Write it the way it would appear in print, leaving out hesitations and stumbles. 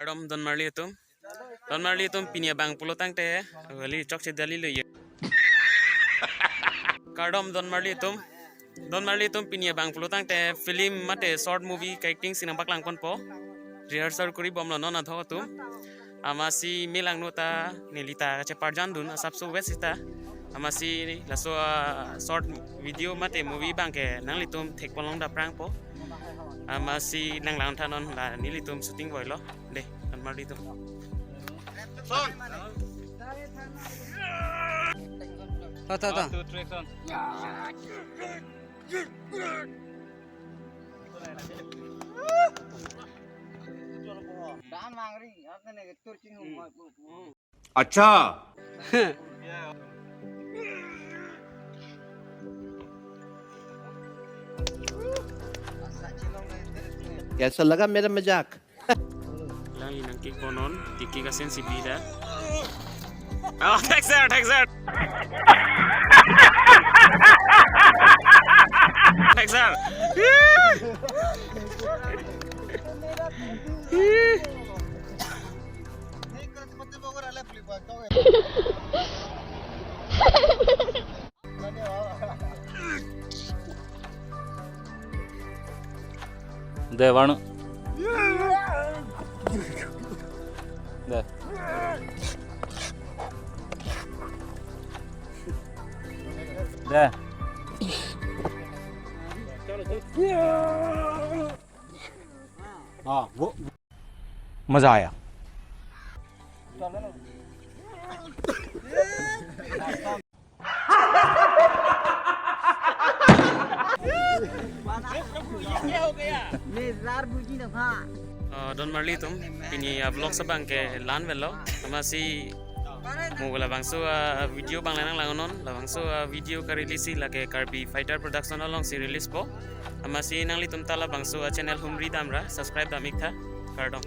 Adam Don Marley itu pinia bang pulo tang te gali chok se dali le Kardom Don Marley itu pinia bang pulo tang te film mate short movie acting sinang baklang kon po rehearsal kuri bom no na tho tu amasi milang nota nilita che parjan dun asap so wesita amasi laso short video mate movie bang ke nang litum thek polong da prang po amasi nang lang thanon la nilitum shooting boy lo de Don Marley itu son ta 1, 2, 3 son अच्छा कैसा लगा मेरा मजाक Lang inang kick bonon, tiki ka sensibilidad. Oh, Texas. Texas. दे वाणु दे दे हाँ वो मजा आया Don Marley itu ini vlog sebang ke lan velo masih mau labang so video bang lanang langonon labang so video ka release lage Karbi Fighter Production along si release po masih nang litum tala bang so channel humri damra subscribe damik tha kardong